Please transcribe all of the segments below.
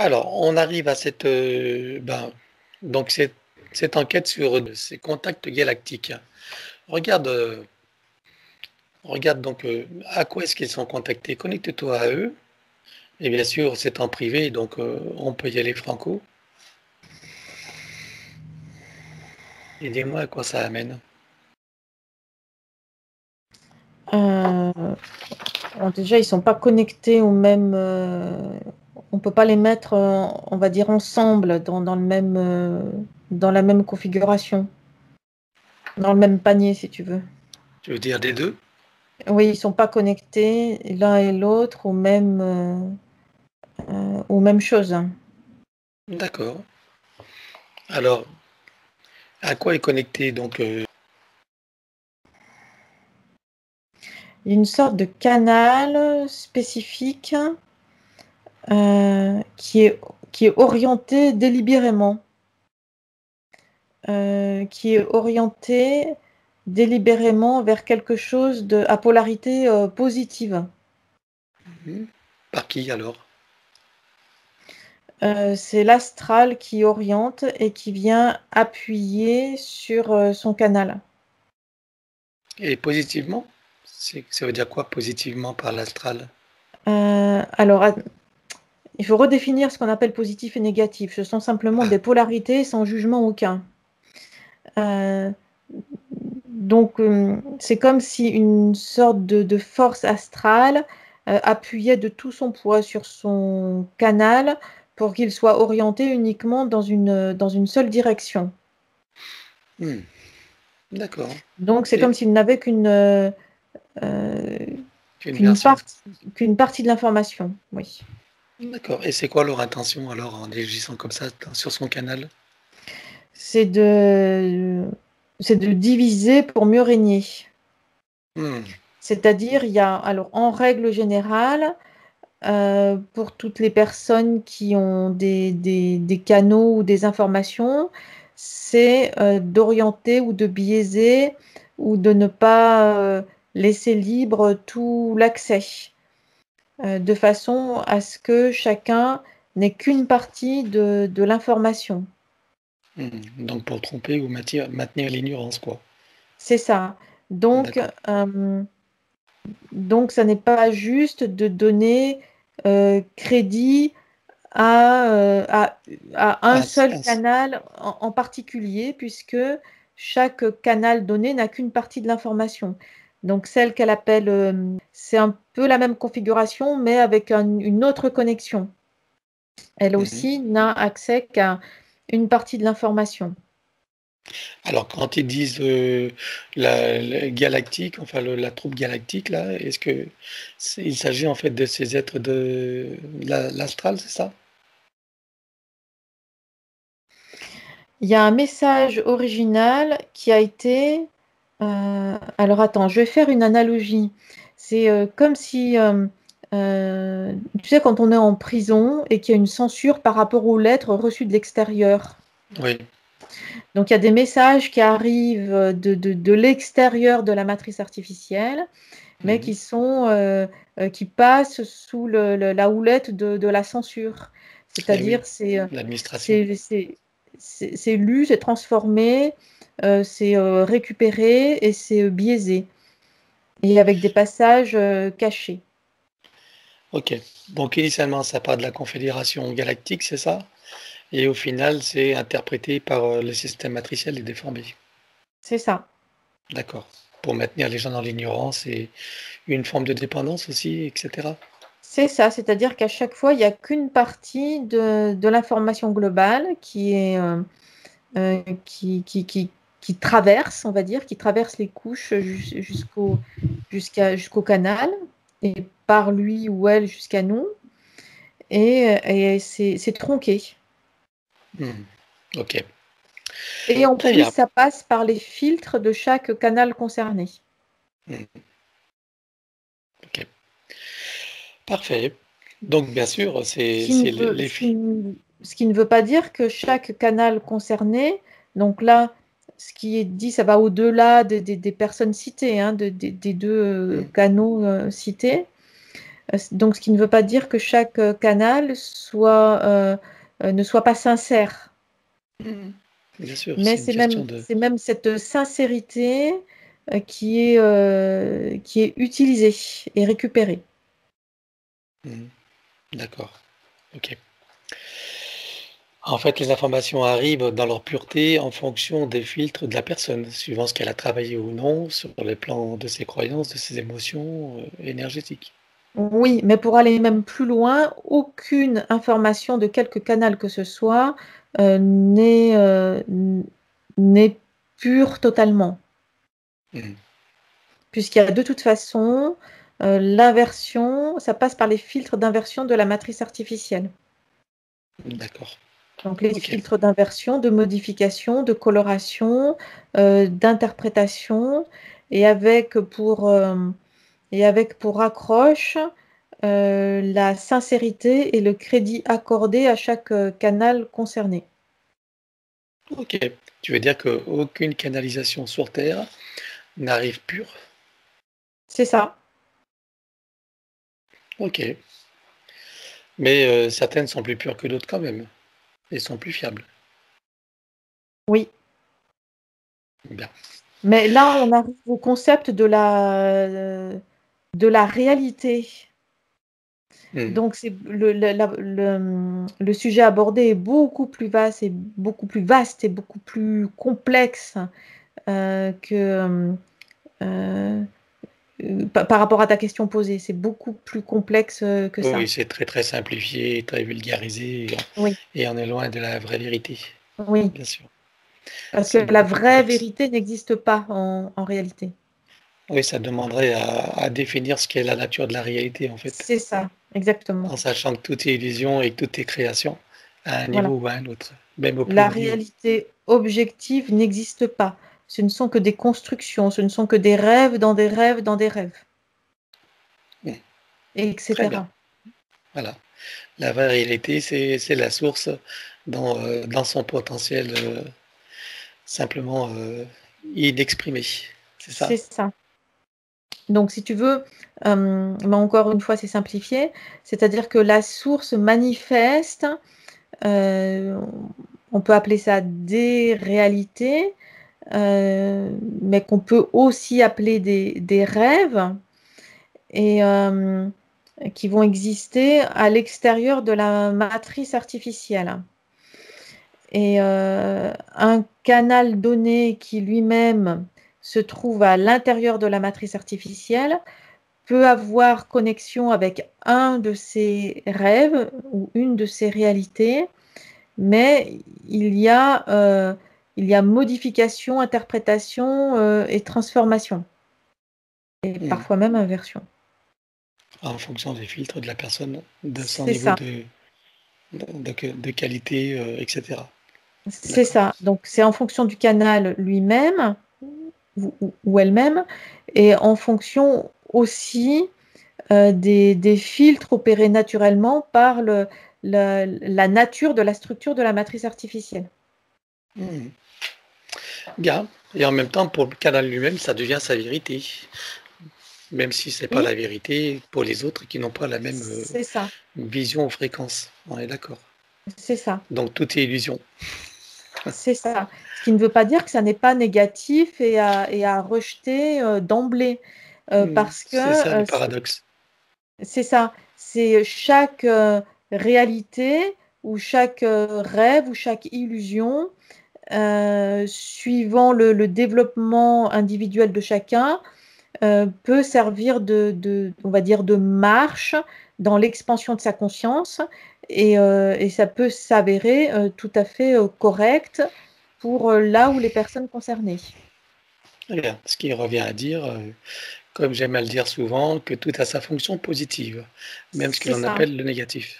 Alors, on arrive à donc cette enquête sur ces contacts galactiques. Regarde, regarde donc à quoi est-ce qu'ils sont contactés. Connecte-toi à eux. Et bien sûr, c'est en privé, donc on peut y aller franco. Et dis-moi à quoi ça amène. Euh, alors déjà, ils sont pas connectés au même. On peut pas les mettre, on va dire, ensemble dans le même, dans la même configuration, dans le même panier, si tu veux. Tu veux dire des deux? Oui, ils sont pas connectés l'un et l'autre aux mêmes choses. D'accord. Alors, à quoi est connecté donc Il y a une sorte de canal spécifique qui qui est orienté délibérément, qui est orienté délibérément vers quelque chose à polarité positive. hmm, par qui alors? C'est l'astral qui oriente et qui vient appuyer sur son canal. Et positivement? Ça veut dire quoi positivement par l'astral? Alors, il faut redéfinir ce qu'on appelle positif et négatif. Ce sont simplement Ah, des polarités sans jugement aucun. Euh, donc, c'est comme si une sorte de force astrale appuyait de tout son poids sur son canal pour qu'il soit orienté uniquement dans une seule direction. hmm, d'accord. Donc, c'est Et comme s'il n'avait euh, une version. qu'une partie de l'information. Oui. D'accord. Et c'est quoi leur intention alors en agissant comme ça sur son canal? C'est de, c'est de diviser pour mieux régner. Hmm, C'est-à-dire, il y a, alors en règle générale, pour toutes les personnes qui ont des canaux ou des informations, c'est d'orienter ou de biaiser ou de ne pas laisser libre tout l'accès, de façon à ce que chacun n'ait qu'une partie de l'information. donc pour tromper ou maintenir l'ignorance, quoi. C'est ça. Donc, D'accord. euh, donc, ça n'est pas juste de donner crédit à, à un Ah, seul canal en particulier, puisque chaque canal donné n'a qu'une partie de l'information. Donc, celle qu'elle appelle, c'est un peu la même configuration, mais avec une autre connexion. Elle mhm. aussi n'a accès qu'à une partie de l'information. Alors quand ils disent la galactique, enfin la troupe galactique, là, est-ce que il s'agit en fait de ces êtres de l'astral, c'est ça? Il y a un message original qui a été... alors attends, je vais faire une analogie. C'est comme si, tu sais, quand on est en prison et qu'il y a une censure par rapport aux lettres reçues de l'extérieur. Oui. Donc il y a des messages qui arrivent de l'extérieur de la matrice artificielle, mais Mhm. qui passent sous la houlette de la censure. Eh oui, C'est-à-dire, l'administration. c'est c'est- c'est lu, c'est transformé, c'est récupéré et c'est biaisé, et avec des passages cachés. Ok. Donc initialement, ça part de la Confédération galactique, c'est ça? Et au final, c'est interprété par le système matriciel et déformé. C'est ça. D'accord. Pour maintenir les gens dans l'ignorance et une forme de dépendance aussi, etc. C'est ça, c'est-à-dire qu'à chaque fois, il n'y a qu'une partie de l'information globale qui traverse, on va dire, qui traverse les couches jusqu'au canal, et par lui ou elle jusqu'à nous, et c'est tronqué. Hmm. Ok. Et en Très plus, bien. ça passe par les filtres de chaque canal concerné. Hmm. Ok. Parfait. Donc, bien sûr, Ce c'est qui ne c'est veut, les filles. ce qui ne veut pas dire que chaque canal concerné, donc là, ce qui est dit, ça va au-delà des personnes citées, hein, des deux Hmm. canaux cités. Donc, ce qui ne veut pas dire que chaque canal ne soit pas sincère. Mhm. Bien sûr, Mais c'est une question de... c'est même cette sincérité qui est utilisée et récupérée. Mhm. D'accord, ok. En fait, les informations arrivent dans leur pureté en fonction des filtres de la personne, suivant ce qu'elle a travaillé ou non sur le plan de ses croyances, de ses émotions énergétiques. Oui, mais pour aller même plus loin, aucune information de quelque canal que ce soit euh, n'est n'est pure totalement, Mhm. puisqu'il y a de toute façon l'inversion, ça passe par les filtres d'inversion de la matrice artificielle. D'accord, Donc les ok. filtres d'inversion, de modification, de coloration, d'interprétation, et et avec pour accroche la sincérité et le crédit accordé à chaque canal concerné. Ok. Tu veux dire qu'aucune canalisation sur Terre n'arrive pure? C'est ça, Ok. Mais certaines sont plus pures que d'autres quand même, et sont plus fiables. oui. Bien. Mais là, on arrive au concept de la réalité. Mhm. Donc, c'est le sujet abordé est beaucoup plus vaste et beaucoup plus complexe que euh, par rapport à ta question posée. C'est beaucoup plus complexe que ça. Oui, c'est très très simplifié, très vulgarisé, Oui, et on est loin de la vraie vérité, oui. bien sûr. Parce que C'est la beaucoup plus vraie complexe. vérité n'existe pas en réalité. Oui, ça demanderait à définir ce qu'est la nature de la réalité, en fait, C'est ça, exactement. en sachant que tout est illusion et que tout est création, à un Voilà. niveau ou à un autre, même au plus La haut niveau. réalité objective n'existe pas. Ce ne sont que des constructions, ce ne sont que des rêves dans des rêves dans des rêves, Mm. Très bien, etc. voilà. La vraie réalité, c'est la source dans son potentiel simplement inexprimé. C'est ça? C'est ça. Donc, si tu veux, mais encore une fois, c'est simplifié, c'est-à-dire que la source manifeste, euh, on peut appeler ça des réalités, mais qu'on peut aussi appeler des rêves, et qui vont exister à l'extérieur de la matrice artificielle. Et un canal donné qui lui-même se trouve à l'intérieur de la matrice artificielle peut avoir connexion avec un de ses rêves ou une de ses réalités, mais il y a modification, interprétation et transformation, et Mm. parfois même inversion. En fonction des filtres de la personne, de son C'est niveau ça, de qualité, etc. c'est D'accord. ça. Donc c'est en fonction du canal lui-même ou elle-même, et en fonction aussi des filtres opérés naturellement par la nature de la structure de la matrice artificielle. Mm. Bien. Et en même temps, pour le canal lui-même, ça devient sa vérité. Même si c'est pas Oui, la vérité pour les autres qui n'ont pas la même c'est ça, vision ou fréquence. On est d'accord. c'est ça, Donc tout est illusion. c'est ça. Ce qui ne veut pas dire que ça n'est pas négatif et à rejeter d'emblée, Mm. parce que C'est ça le paradoxe. c'est ça, c'est chaque réalité ou chaque rêve ou chaque illusion, suivant le développement individuel de chacun, peut servir on va dire, de marche dans l'expansion de sa conscience, et ça peut s'avérer tout à fait correct pour là où les personnes concernées. Très bien. Ce qui revient à dire, comme j'aime à le dire souvent, que tout a sa fonction positive, même ce que C'est l'on ça, appelle le négatif.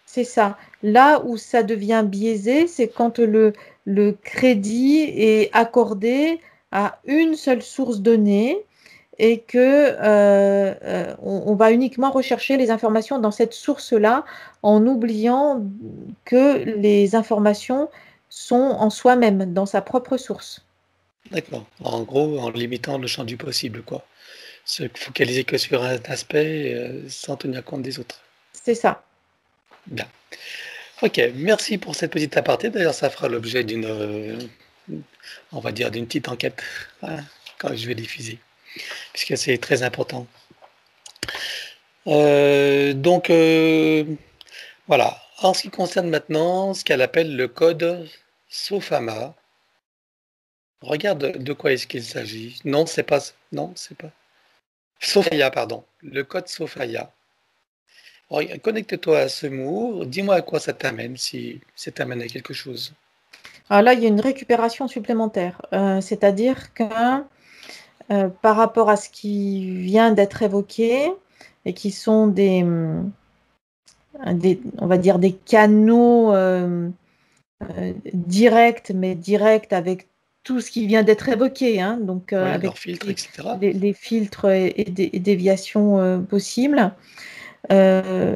c'est ça. Là où ça devient biaisé, c'est quand le crédit est accordé à une seule source donnée, et que on va uniquement rechercher les informations dans cette source-là, en oubliant que les informations sont en soi-même, dans sa propre source. D'accord. En gros, en limitant le champ du possible, quoi. Se focaliser que sur un aspect, sans tenir compte des autres. C'est ça. Bien. OK, merci pour cette petite aparté. D'ailleurs, ça fera l'objet d'une, on va dire d'une petite enquête, hein, quand je vais diffuser, puisque c'est très important. Donc, voilà. En ce qui concerne maintenant ce qu'elle appelle le code SOFAMA, regarde de quoi est-ce qu'il s'agit. Non, c'est pas, non, c'est pas. Sophia, pardon. Le code Sophia. Connecte-toi à ce mot, dis-moi à quoi ça t'amène, si ça t'amène à quelque chose. Alors là, il y a une récupération supplémentaire. C'est-à-dire que par rapport à ce qui vient d'être évoqué et qui sont on va dire des canaux directs, mais directs avec tout ce qui vient d'être évoqué, hein, donc Oui, avec leurs filtres, etc. les filtres et déviations possibles. Là,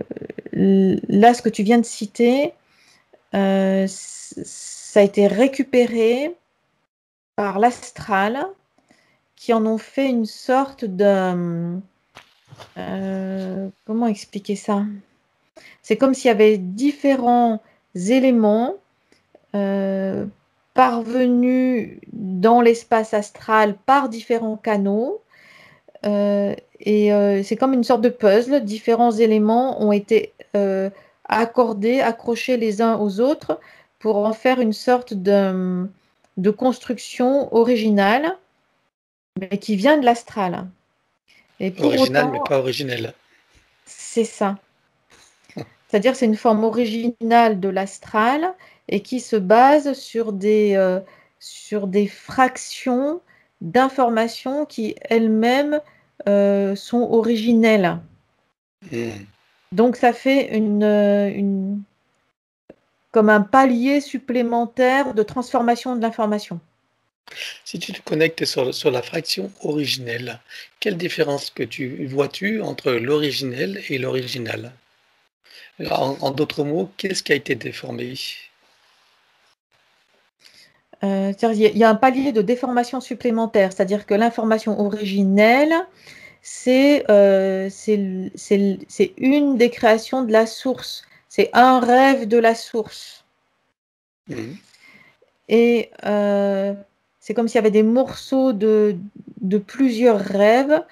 ce que tu viens de citer, ça a été récupéré par l'astral qui en ont fait une sorte de... comment expliquer ça? C'est comme s'il y avait différents éléments euh, parvenus dans l'espace astral par différents canaux. C'est comme une sorte de puzzle. Différents éléments ont été accordés, accrochés les uns aux autres pour en faire une sorte de construction originale, mais qui vient de l'astral. Et pour Original, mais autant, pas originel. c'est ça. C'est-à-dire c'est une forme originale de l'astral et qui se base sur des fractions d'informations qui elles-mêmes sont originelles. Hmm. Donc ça fait comme un palier supplémentaire de transformation de l'information. Si tu te connectes sur la fraction originelle, quelle différence vois-tu entre l'originel et l'original? En d'autres mots, qu'est-ce qui a été déformé? C'est-à-dire, il y a un palier de déformation supplémentaire, c'est-à-dire que l'information originelle, c'est une des créations de la source. C'est un rêve de la source. Hmm. Et c'est comme s'il y avait des morceaux de plusieurs rêves,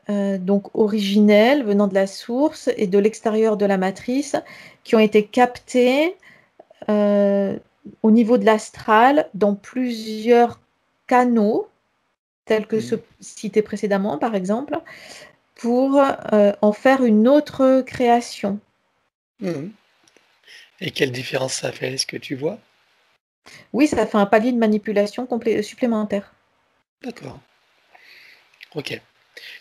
donc originels, venant de la source et de l'extérieur de la matrice, qui ont été captés euh, au niveau de l'astral dans plusieurs canaux, tels que Hmm. ceux cités précédemment, par exemple, pour en faire une autre création. Hmm. Et quelle différence ça fait? Est-ce que tu vois? Oui, ça fait un palier de manipulation supplémentaire. D'accord. OK.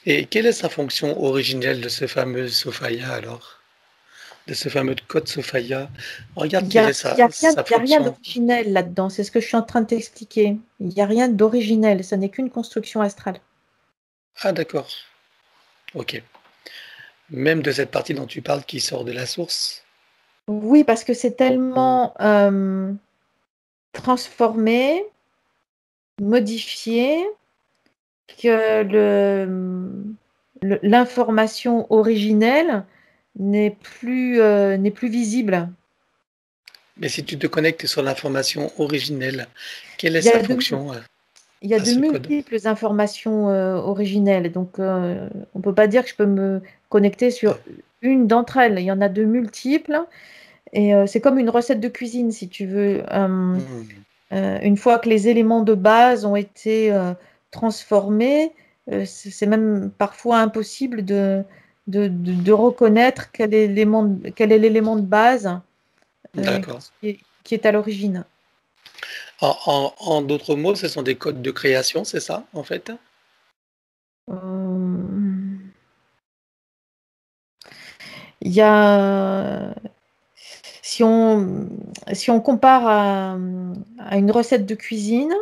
Et quelle est sa fonction originelle de ce fameux Sophia alors? De ce fameux code Sophia? Regarde Il n'y quelle a, est y a rien, sa y a rien fonction. d'originel là-dedans, c'est ce que je suis en train de t'expliquer. Il n'y a rien d'originel, ce n'est qu'une construction astrale. Ah d'accord. OK. Même de cette partie dont tu parles qui sort de la source? Oui, parce que c'est tellement transformé, modifié, que l'information originelle n'est plus visible. Mais si tu te connectes sur l'information originelle, quelle est Il y sa a de, fonction, il y a à de ce code? multiples informations originelles, donc on ne peut pas dire que je peux me connecter sur une d'entre elles. Il y en a de multiples. Et c'est comme une recette de cuisine, si tu veux. Mmh. Une fois que les éléments de base ont été transformés, c'est même parfois impossible de reconnaître quel est l'élément de base D'accord. qui est à l'origine. En d'autres mots, ce sont des codes de création, c'est ça, en fait? Euh, Il y a, si on, si on compare à une recette de cuisine,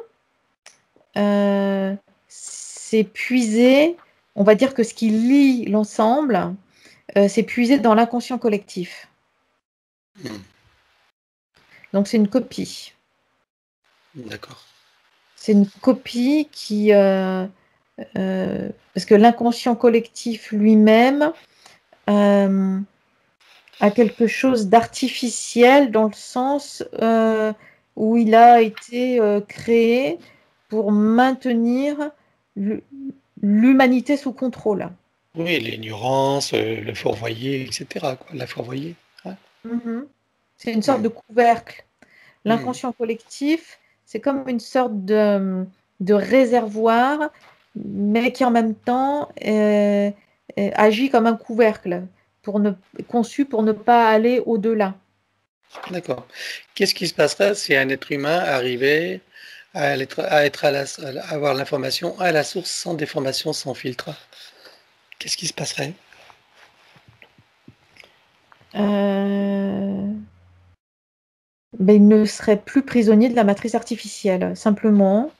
Euh, c'est puisé, on va dire que ce qui lie l'ensemble, c'est puisé dans l'inconscient collectif. Mmh. Donc c'est une copie. D'accord. C'est une copie parce que l'inconscient collectif lui-même a quelque chose d'artificiel dans le sens où il a été créé pour maintenir l'humanité sous contrôle. Oui, l'ignorance, le fourvoyer, etc., quoi, la fourvoyer. Ouais. Mhm. C'est une sorte Mm. de couvercle. Mm. L'inconscient collectif, c'est comme une sorte de réservoir, mais qui en même temps agit comme un couvercle, conçu pour ne pas aller au-delà. D'accord. Qu'est-ce qui se passerait si un être humain arrivait à avoir l'information à la source sans déformation, sans filtre? Qu'est-ce qui se passerait? Euh, ben, il ne serait plus prisonnier de la matrice artificielle. Simplement,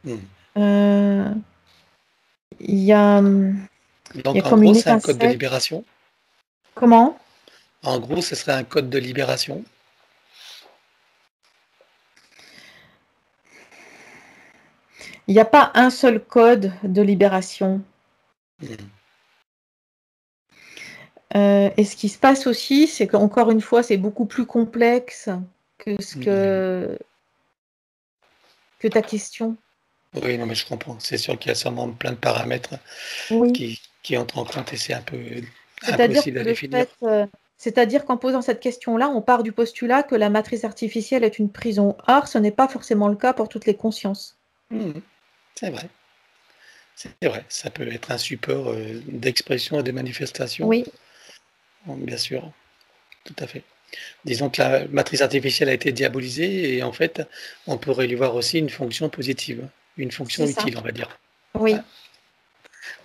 Hmm. euh, il y a, il y a Donc en comme gros, une c'est un code de étincelle. libération. Comment? En gros, ce serait un code de libération. Il n'y a pas un seul code de libération. Hmm. Et ce qui se passe aussi, c'est qu'encore une fois, c'est beaucoup plus complexe que Hmm. que ta question. Oui, non, mais je comprends. C'est sûr qu'il y a sûrement plein de paramètres Oui. qui entrent en compte et c'est un peu C'est-à-dire impossible que à définir. c'est-à-dire qu'en posant cette question-là, on part du postulat que la matrice artificielle est une prison. Or, ce n'est pas forcément le cas pour toutes les consciences. Hmm. C'est vrai. C'est vrai. Ça peut être un support d'expression et de manifestation. Oui, Bien sûr, tout à fait. Disons que la matrice artificielle a été diabolisée et en fait, on pourrait lui voir aussi une fonction positive, une fonction c'est ça. utile, on va dire. Ouais. Oui,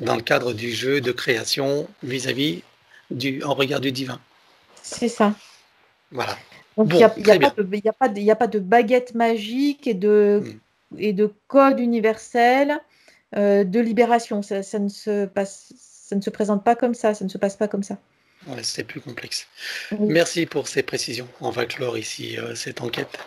Dans le cadre du jeu de création vis-à-vis en regard du divin. c'est ça. Voilà. Donc, Bon, il y a très pas bien. de, il y a pas de, il y a pas de baguette magique Hmm. et de code universel de libération. Ça ne se présente pas comme ça, ça ne se passe pas comme ça. Ouais, c'est plus complexe. Oui. Merci pour ces précisions. On va clore ici cette enquête.